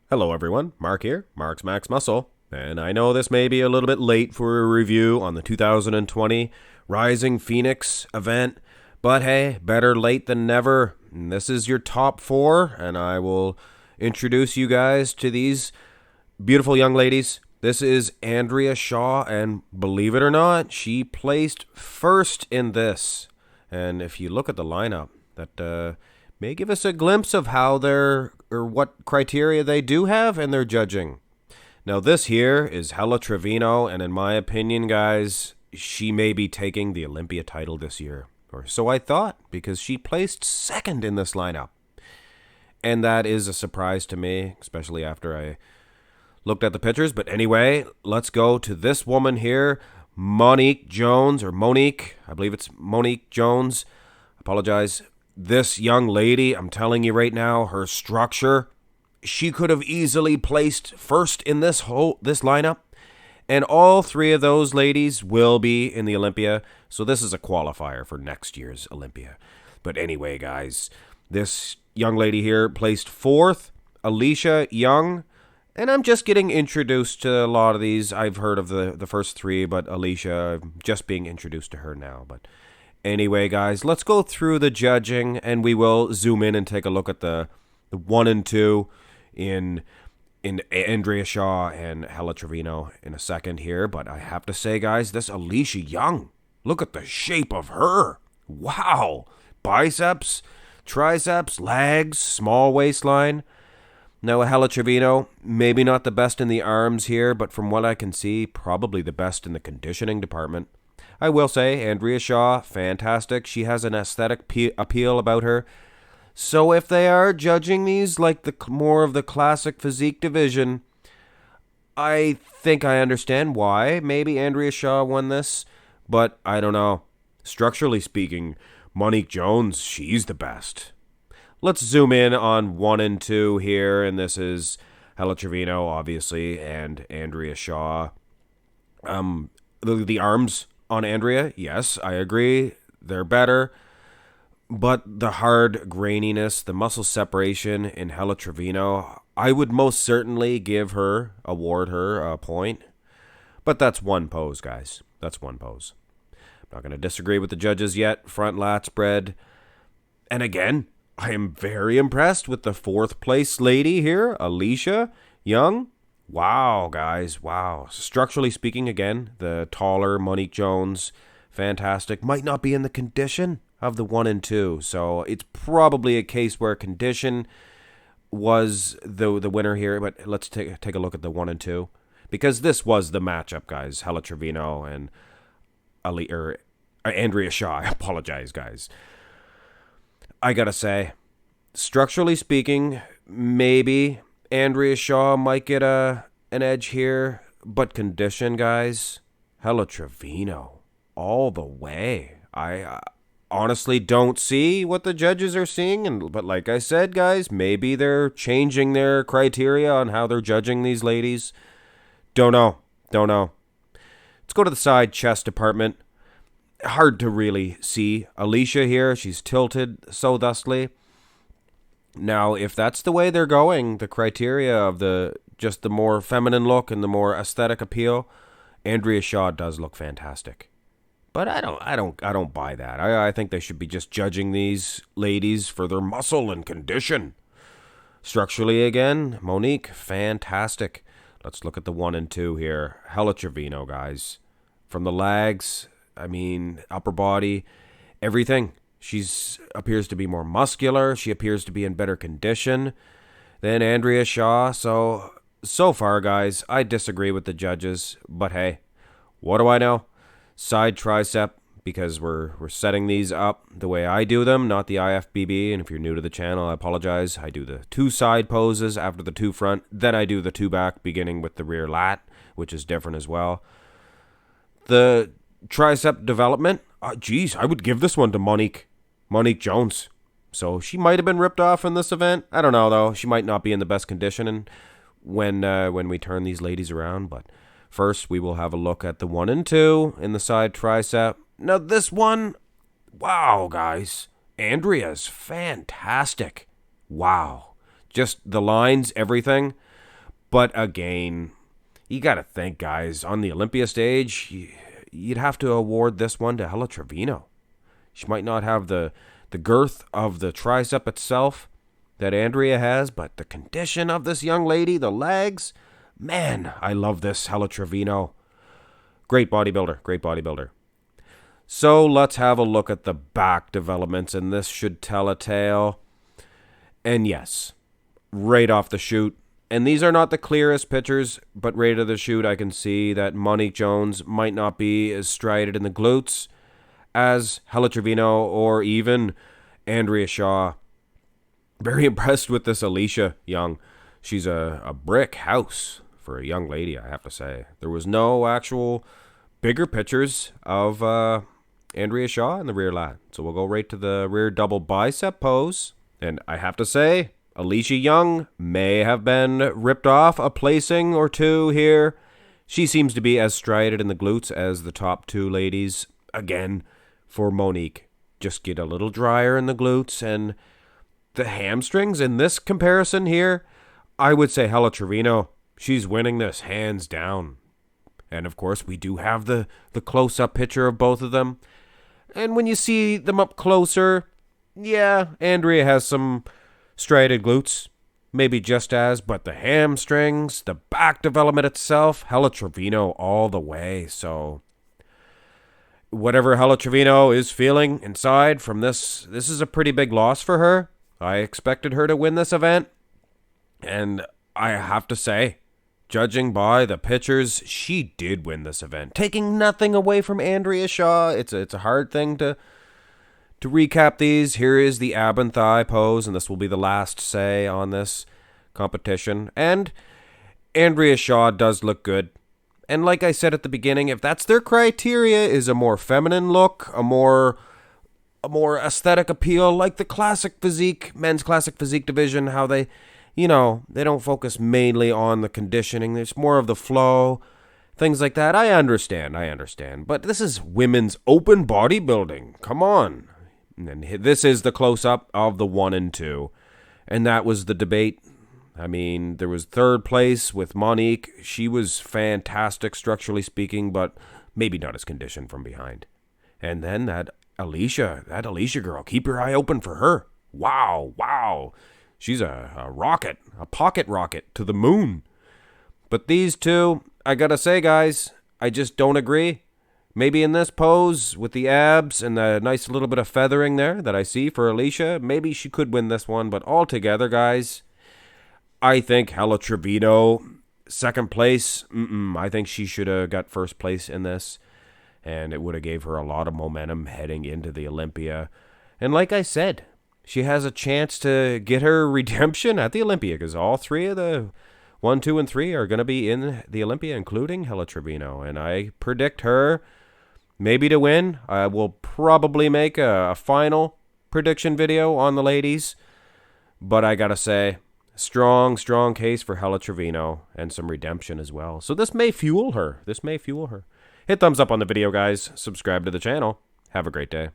Hello everyone, Mark here, Mark's Max Muscle, and I know this may be a little bit late for a review on the 2020 Rising Phoenix event, but hey, better late than never. And this is your top four, and I will introduce you guys to these beautiful young ladies. This is Andrea Shaw, and believe it or not, she placed first in this. And if you look at the lineup, that may give us a glimpse of how they're, or what criteria they do have in their judging. Now this here is Helle Tevino, and in my opinion, guys, she may be taking the Olympia title this year. Or so I thought, because she placed second in this lineup. And that is a surprise to me, especially after I looked at the pictures. But anyway, let's go to this woman here, Monique Jones, or Monique. I believe it's Monique Jones. Apologize. This young lady, I'm telling you right now, her structure, she could have easily placed first in this lineup. And all three of those ladies will be in the Olympia. So this is a qualifier for next year's Olympia. But anyway, guys, this young lady here placed fourth, Aleesha Young. And I'm just getting introduced to a lot of these. I've heard of the first three, but Aleesha, I'm just being introduced to her now. But anyway, guys, let's go through the judging, and we will zoom in and take a look at the 1 and 2 in Andrea Shaw and Helle Tevino in a second here. But I have to say, guys, this Aleesha Young, look at the shape of her. Wow. Biceps, triceps, legs, small waistline. Now, Helle Tevino, maybe not the best in the arms here, but from what I can see, probably the best in the conditioning department. I will say, Andrea Shaw, fantastic. She has an aesthetic appeal about her. So if they are judging these like the more of the classic physique division, I think I understand why maybe Andrea Shaw won this, but I don't know. Structurally speaking, Monique Jones, she's the best. Let's zoom in on 1 and 2 here, and this is Helle Tevino, obviously, and Andrea Shaw. The arms on Andrea, yes, I agree, they're better. But the hard graininess, the muscle separation in Helle Tevino, I would most certainly award her a point. But that's one pose, guys. That's one pose. I'm not going to disagree with the judges yet. Front lat spread. And again, I am very impressed with the fourth place lady here, Aleesha Young. Wow, guys, wow. Structurally speaking, again, the taller Monique Jones, fantastic. Might not be in the condition of the 1 and 2, so it's probably a case where condition was the winner here. But let's take a look at the 1 and 2, because this was the matchup, guys. Helle Tevino and Andrea Shaw. I apologize, guys. I gotta say, structurally speaking, maybe Andrea Shaw might get an edge here, but condition, guys, Helle Tevino all the way. I honestly don't see what the judges are seeing, but like I said, guys, maybe they're changing their criteria on how they're judging these ladies. Don't know. Let's go to the side chest department. Hard to really see Aleesha here. She's tilted so thusly. Now, if that's the way they're going, the criteria of the more feminine look and the more aesthetic appeal, Andrea Shaw does look fantastic. But I don't buy that. I think they should be just judging these ladies for their muscle and condition. Structurally, again, Monique, fantastic. Let's look at the 1 and 2 here. Helle Tevino, guys. From the legs, upper body, everything. She appears to be more muscular. She appears to be in better condition than Andrea Shaw. So far, guys, I disagree with the judges. But hey, what do I know? Side tricep, because we're setting these up the way I do them, not the IFBB. And if you're new to the channel, I apologize. I do the 2 side poses after the 2 front. Then I do the 2 back, beginning with the rear lat, which is different as well. The tricep development, I would give this one to Monique Jones. So she might have been ripped off in this event. I don't know, though. She might not be in the best condition and when we turn these ladies around. But first, we will have a look at the 1 and 2 in the side tricep. Now, this one, wow, guys. Andrea's fantastic. Wow. Just the lines, everything. But again, you got to think, guys, on the Olympia stage, you'd have to award this one to Helle Tevino. She might not have the girth of the tricep itself that Andrea has, but the condition of this young lady, the legs, man, I love this Helle Tevino. Great bodybuilder, great bodybuilder. So let's have a look at the back developments, and this should tell a tale. And yes, right off the chute, and these are not the clearest pictures, but right out of the chute, I can see that Monique Jones might not be as strided in the glutes as Helle Tevino or even Andrea Shaw. Very impressed with this Aleesha Young. She's a brick house for a young lady, I have to say. There was no actual bigger pictures of Andrea Shaw in the rear lat. So we'll go right to the rear double bicep pose. And I have to say, Aleesha Young may have been ripped off a placing or two here. She seems to be as strided in the glutes as the top two ladies. Again, for Monique, just get a little drier in the glutes, and the hamstrings in this comparison here, I would say Helle Tevino, she's winning this hands down. And of course, we do have the close-up picture of both of them. And when you see them up closer, yeah, Andrea has some strided glutes, maybe just as, but the hamstrings, the back development itself, Helle Tevino all the way. So whatever Helle Tevino is feeling inside from this is a pretty big loss for her. I expected her to win this event, and I have to say, judging by the pictures, she did win this event. Taking nothing away from Andrea Shaw, it's a hard thing to recap these. Here is the ab and thigh pose, and this will be the last say on this competition. And Andrea Shaw does look good. And like I said at the beginning, if that's their criteria, is a more feminine look, a more aesthetic appeal, like the classic physique, men's classic physique division, how they don't focus mainly on the conditioning. There's more of the flow, things like that. I understand. But this is women's open bodybuilding. Come on. And this is the close-up of the 1 and 2. And that was the debate. I mean, there was third place with Monique. She was fantastic, structurally speaking, but maybe not as conditioned from behind. And then that Aleesha girl, keep your eye open for her. Wow. She's a rocket, a pocket rocket to the moon. But these two, I gotta say, guys, I just don't agree. Maybe in this pose with the abs and the nice little bit of feathering there that I see for Aleesha, maybe she could win this one. But altogether, guys, I think Helle Tevino, second place. I think she should have got first place in this, and it would have gave her a lot of momentum heading into the Olympia. And like I said, she has a chance to get her redemption at the Olympia, because all three of the 1, 2, and 3 are going to be in the Olympia, including Helle Tevino. And I predict her maybe to win. I will probably make a final prediction video on the ladies. But I got to say, strong case for Helle Tevino and some redemption as well. So this may fuel her. Hit thumbs up on the video, guys. Subscribe to the channel. Have a great day.